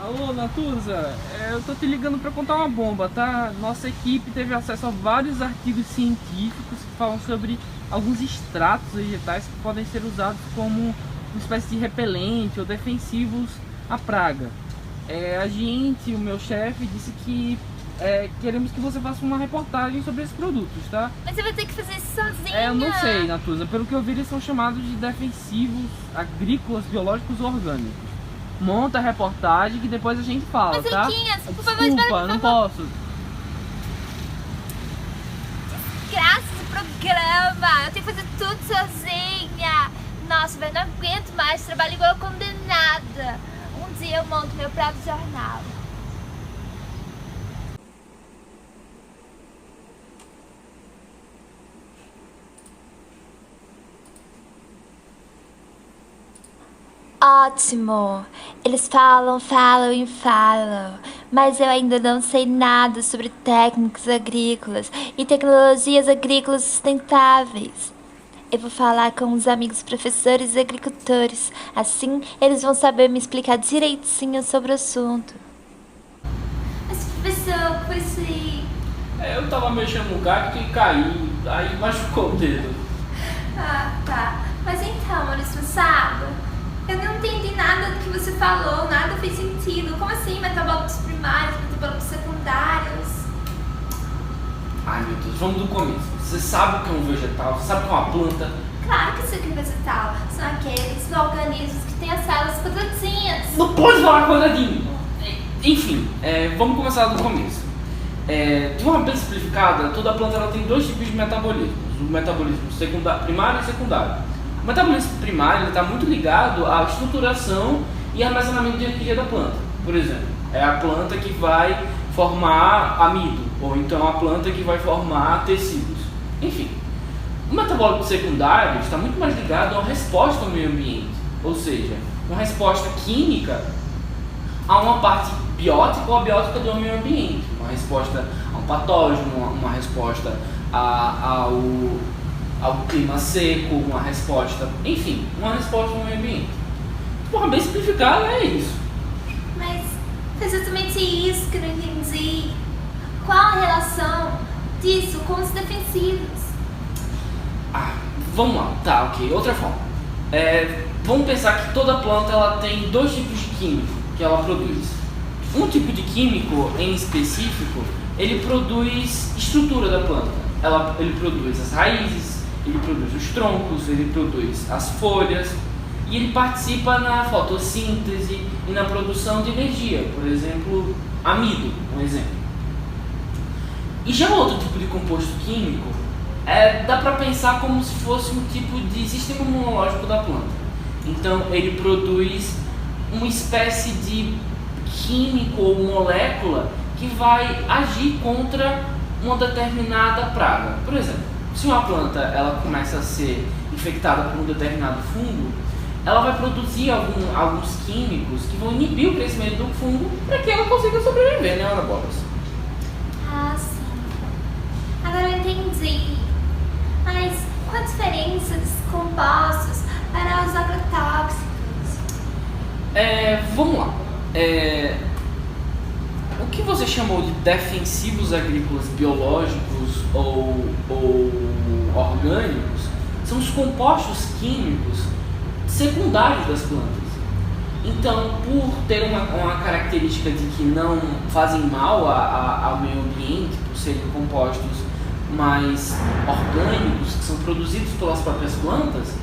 Alô, Natuza, eu tô te ligando para contar uma bomba, tá? Nossa equipe teve acesso a vários artigos científicos que falam sobre alguns extratos vegetais que podem ser usados como uma espécie de repelente ou defensivos à praga. O meu chefe, disse que queremos que você faça uma reportagem sobre esses produtos, tá? Mas você vai ter que fazer isso sozinha. Eu não sei, Natuza, pelo que eu vi eles são chamados de defensivos agrícolas, biológicos ou orgânicos. Monta a reportagem que depois a gente fala, Mas, tá? Riquinhas, por favor, Desculpa, espera, por não favor. posso. Graças ao programa, eu tenho que fazer tudo sozinha. Nossa, velho, não aguento mais, trabalho igual condenada. Um dia eu monto meu próprio jornal. Ótimo! Eles falam, falam e falam, mas eu ainda não sei nada sobre técnicas agrícolas e tecnologias agrícolas sustentáveis. Eu vou falar com os amigos professores e agricultores, assim eles vão saber me explicar direitinho sobre o assunto. Mas, professor, foi isso aí. Eu tava mexendo no cacto e caí, aí machucou o dedo. Ah, tá. Mas então, Maurício Machado, eu não entendi nada do que você falou, nada fez sentido. Como assim, metabólicos primários, metabólicos secundários? Ai meu Deus, vamos do começo. Você sabe o que é um vegetal? Você sabe o que é uma planta? Claro que isso aqui é vegetal. São aqueles organismos que têm as células quadradinhas. Não pode falar quadradinho! Enfim, vamos começar do começo. De uma bem simplificada, toda planta ela tem dois tipos de metabolismos. O metabolismo primário e secundário. O metabolismo primário está muito ligado à estruturação e armazenamento de energia da planta. Por exemplo, é a planta que vai formar amido, ou então a planta que vai formar tecidos. Enfim, o metabólico secundário está muito mais ligado a uma resposta ao meio ambiente, ou seja, uma resposta química a uma parte biótica ou abiótica do meio ambiente, uma resposta a um patógeno, uma resposta ao clima seco, uma resposta, enfim, uma resposta ao meio ambiente. De forma bem simplificada, é isso. Mas foi exatamente isso que eu não entendi. Qual a relação disso com os defensivos? Vamos lá, tá, ok, outra forma. Vamos pensar que toda planta ela tem dois tipos de químico que ela produz. Um tipo de químico em específico, ele produz estrutura da planta. Ele produz as raízes, ele produz os troncos, ele produz as folhas e ele participa na fotossíntese e na produção de energia, por exemplo, amido, um exemplo. E já outro tipo de composto químico, dá para pensar como se fosse um tipo de sistema imunológico da planta. Então ele produz uma espécie de químico ou molécula que vai agir contra uma determinada praga. Por exemplo, se uma planta ela começa a ser infectada por um determinado fungo, ela vai produzir alguns químicos que vão inibir o crescimento do fungo para que ela consiga sobreviver, né, Ana Bolas? Ah, sim. Agora eu entendi. Mas qual a diferença desses compostos para os agrotóxicos? Vamos lá. O que você chamou de defensivos agrícolas biológicos ou orgânicos são os compostos químicos secundários das plantas. Então, por ter uma característica de que não fazem mal ao meio ambiente, por serem compostos mais orgânicos, que são produzidos pelas próprias plantas,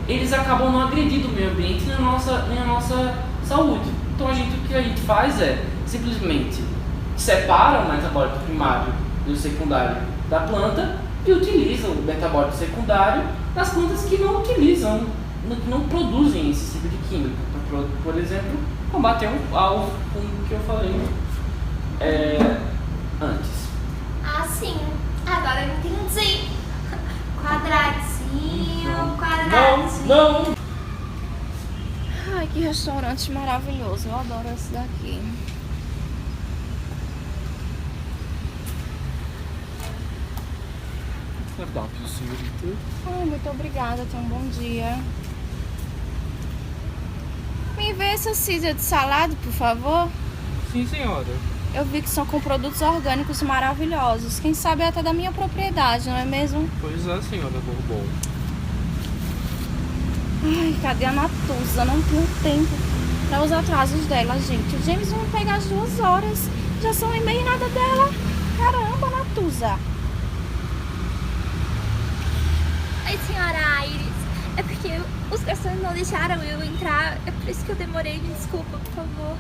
eles acabam não agredindo o meio ambiente nem a nossa saúde. Então o que a gente faz é simplesmente separa o metabólico primário do secundário da planta e utiliza o metabólico secundário nas plantas que não utilizam, que não produzem esse tipo de química. Por exemplo, combater ao fungo que eu falei antes. Ah, sim. Agora eu entendi. Quadradinho, quadradinho. Não! Ai, que restaurante maravilhoso. Eu adoro esse daqui. Cardápio, senhorita. Ai, muito obrigada. Tenha um bom dia. Me vê essa cisa de salada, por favor. Sim, senhora. Eu vi que são com produtos orgânicos maravilhosos. Quem sabe até da minha propriedade, não é mesmo? Pois é, senhora Bourbon. Ai, cadê a Natuza? Não tenho tempo para os atrasos dela, gente. O James vai pegar as 2 horas. Já são 1h30 e nada dela. Caramba, Natuza. Oi, senhora Iris. É porque os garçons não deixaram eu entrar. É por isso que eu demorei. Me desculpa, por favor.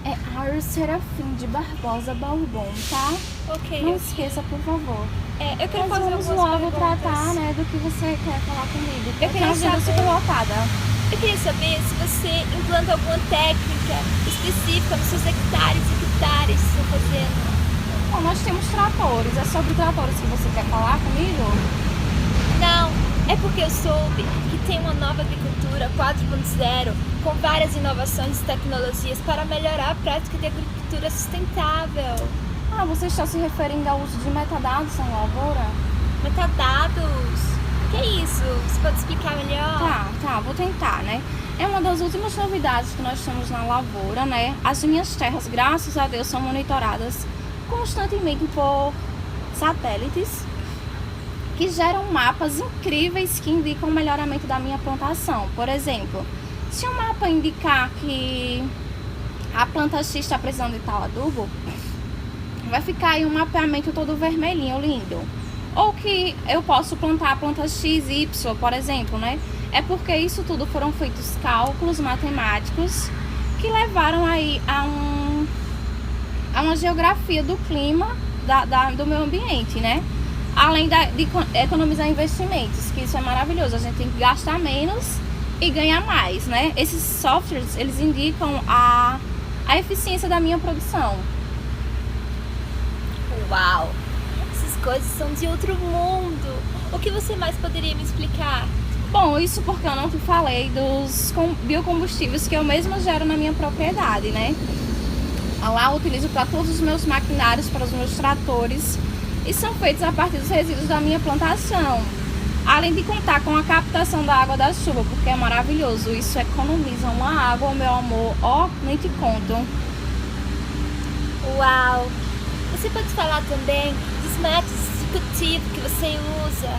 É Iris Serafim de Barbosa Bourbon, tá? Ok. Não esqueça, por favor. Eu quero Nós fazer vamos algumas logo perguntas. tratar, né, do que você quer falar comigo. Eu queria saber- super lotada. Eu queria saber se você implanta alguma técnica específica nos seus hectares e hectares que estão fazendo. Bom, nós temos tratores. É sobre tratores que você quer falar comigo? Não, é porque eu soube que tem uma nova agricultura 4.0 com várias inovações e tecnologias para melhorar a prática de agricultura sustentável. Ah, você está se referindo ao uso de metadados na lavoura? Metadados? Que é isso? Você pode explicar melhor? Tá, vou tentar, né? É uma das últimas novidades que nós temos na lavoura, né? As minhas terras, graças a Deus, são monitoradas constantemente por satélites que geram mapas incríveis que indicam o melhoramento da minha plantação. Por exemplo, se um mapa indicar que a planta X está precisando de tal adubo, vai ficar aí um mapeamento todo vermelhinho, lindo. Ou que eu posso plantar a planta X, Y, por exemplo, né? É porque isso tudo foram feitos cálculos matemáticos que levaram aí a uma geografia do clima do meio ambiente, né? Além de economizar investimentos, que isso é maravilhoso. A gente tem que gastar menos e ganhar mais, né? Esses softwares, eles indicam a eficiência da minha produção. Uau! Essas coisas são de outro mundo. O que você mais poderia me explicar? Bom, isso porque eu não te falei dos biocombustíveis que eu mesma gero na minha propriedade, né? Lá eu utilizo para todos os meus maquinários, para os meus tratores, e são feitos a partir dos resíduos da minha plantação. Além de contar com a captação da água da chuva, porque é maravilhoso. Isso economiza uma água, meu amor. Ó, nem te conto. Uau! Você pode falar também dos métodos de cultivo que você usa?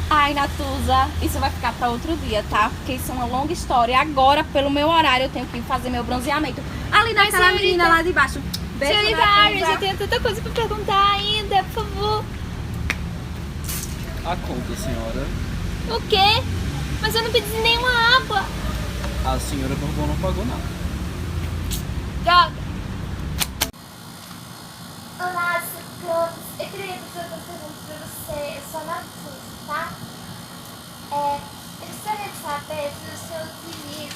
Ai, Natuza, isso vai ficar para outro dia, tá? Porque isso é uma longa história. Agora, pelo meu horário, eu tenho que fazer meu bronzeamento. Ali naquela menina lá de baixo. Beijo, Senhora Iris, Natuza. eu tenho tanta coisa pra perguntar ainda, por favor. A conta, senhora. O quê? Mas eu não pedi nenhuma água. A senhora Bourbon não pagou nada. Droga. Olá, Socorros. Eu queria fazer uma pergunta pra você. Eu sou a Natuza, tá? Eu gostaria de saber se o senhor utiliza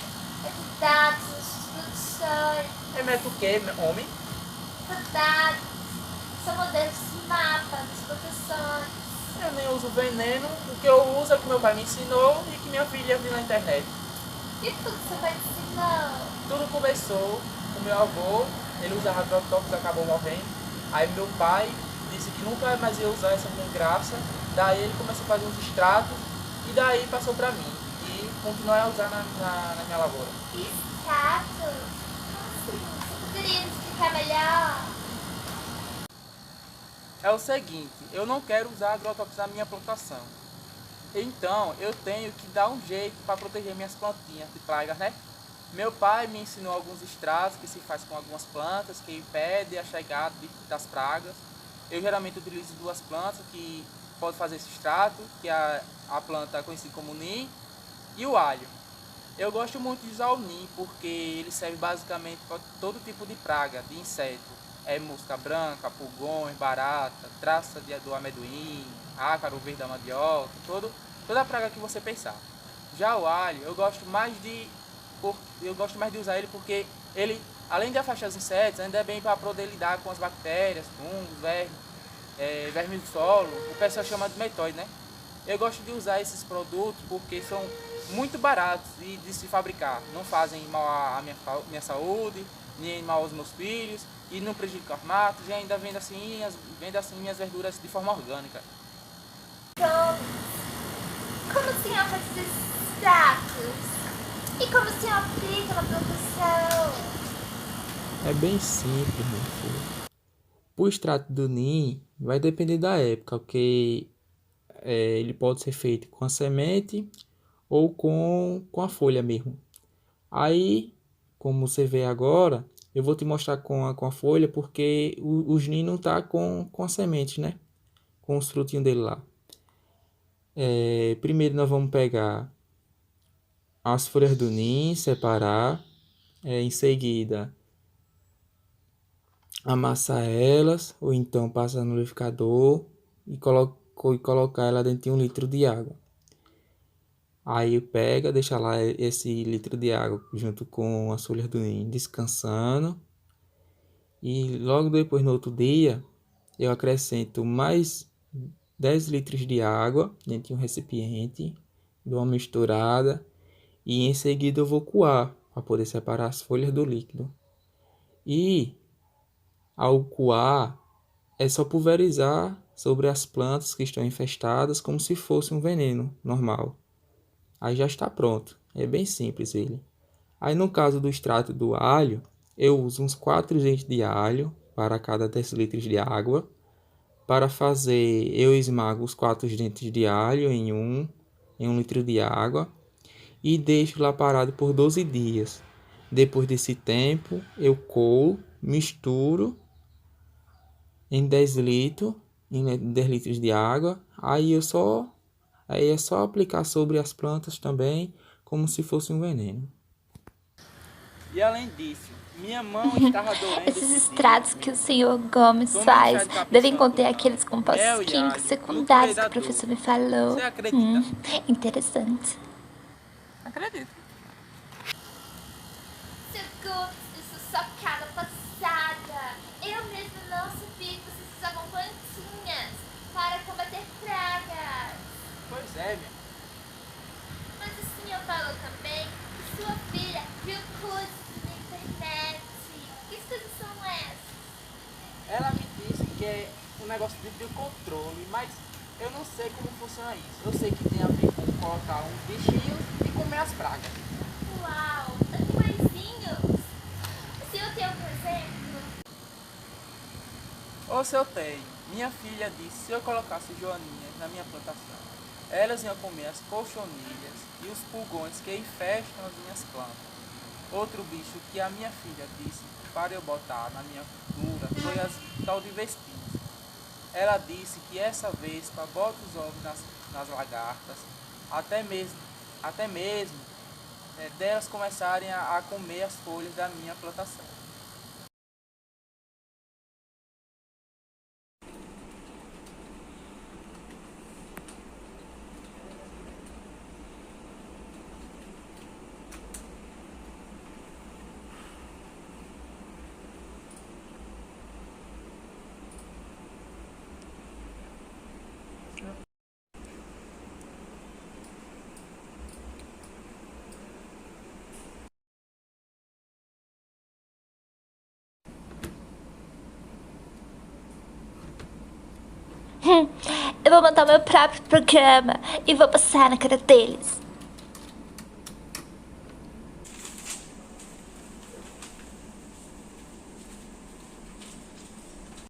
dados nas produções, Remeto o quê, homem? dados, são modelos de mapa das produções. Eu nem uso veneno. O que eu uso é o que meu pai me ensinou e que minha filha viu na internet. E tudo você vai ensinando? Tudo começou com meu avô. Ele usava agrotóxicos, acabou morrendo. Aí meu pai disse que nunca mais ia usar essa graça. Daí ele começou a fazer uns extratos e daí passou pra mim. E continuei a usar na minha lavoura. Exato. Como assim? Você poderia me explicar melhor? É o seguinte, eu não quero usar agrotóxicos na minha plantação. Então eu tenho que dar um jeito para proteger minhas plantinhas de pragas, né? Meu pai me ensinou alguns extratos que se faz com algumas plantas que impedem a chegada das pragas. Eu geralmente utilizo 2 plantas que podem fazer esse extrato, que é a planta conhecida como NIM e o alho. Eu gosto muito de usar o NIM porque ele serve basicamente para todo tipo de praga, de inseto. É mosca branca, pulgões, barata, traça do amendoim, ácaro verde da mandioca, toda a praga que você pensar. Já o alho, eu gosto mais de usar ele porque ele, além de afastar os insetos, ainda é bem para poder lidar com as bactérias, fungos, vermes do solo, o pessoal chama de metóide, né? Eu gosto de usar esses produtos porque são muito baratos e de se fabricar. Não fazem mal à minha saúde, nem mal aos meus filhos e não prejudicam os matos e ainda vendo assim minhas verduras de forma orgânica. Então, como assim faz esses extratos? E como o senhor aplica na plantação? É bem simples, meu filho. O extrato do ninho vai depender da época, porque ele pode ser feito com a semente ou com a folha mesmo. Aí, como você vê agora, eu vou te mostrar com a folha, porque os ninhos não tá com a semente, né? Com os frutinhos dele lá. Primeiro nós vamos pegar as folhas do ninho, separar. Em seguida, amassar elas, ou então passar no liquidificador e colocar ela dentro de 1 litro de água. Aí pega, deixa lá esse litro de água junto com as folhas do ninho descansando. E logo depois, no outro dia, eu acrescento mais 10 litros de água dentro de um recipiente, dou uma misturada e em seguida eu vou coar para poder separar as folhas do líquido. E ao coar, é só pulverizar sobre as plantas que estão infestadas como se fosse um veneno normal. Aí já está pronto. É bem simples ele. Aí no caso do extrato do alho, eu uso uns 4 dentes de alho para cada 10 litros de água. Para fazer, eu esmago os 4 dentes de alho em 1 litro de água e deixo lá parado por 12 dias. Depois desse tempo, eu coo, misturo em 10 litros de água. Aí é só aplicar sobre as plantas também, como se fosse um veneno. E além disso, minha mão estava doendo. Esses extratos que o senhor Gomes faz devem conter aqueles compostos químicos secundários que o professor me falou. Você acredita? Interessante. Acredito. Seu Gomes, eu sou sua cara passada. Eu mesmo não sabia que vocês usavam plantinhas para combater pragas. Pois é, minha. Mas o senhor falou também que sua filha viu coisas na internet. Que coisas são essas? Ela me disse que é um negócio de biocontrole, mas eu não sei como funciona isso. Eu sei que tem a ver com colocar um bichinho e comer as pragas. Uau, animaizinhos. O senhor tem algum exemplo? Ou se eu tenho, minha filha disse que se eu colocasse joaninhas na minha plantação, elas iam comer as cochonilhas e os pulgões que infestam as minhas plantas. Outro bicho que a minha filha disse para eu botar na minha cultura foi as tal de vespinhas. Ela disse que essa vespa bota os ovos nas lagartas, até mesmo delas começarem a comer as folhas da minha plantação. Eu vou montar meu próprio programa e vou passar na cara deles.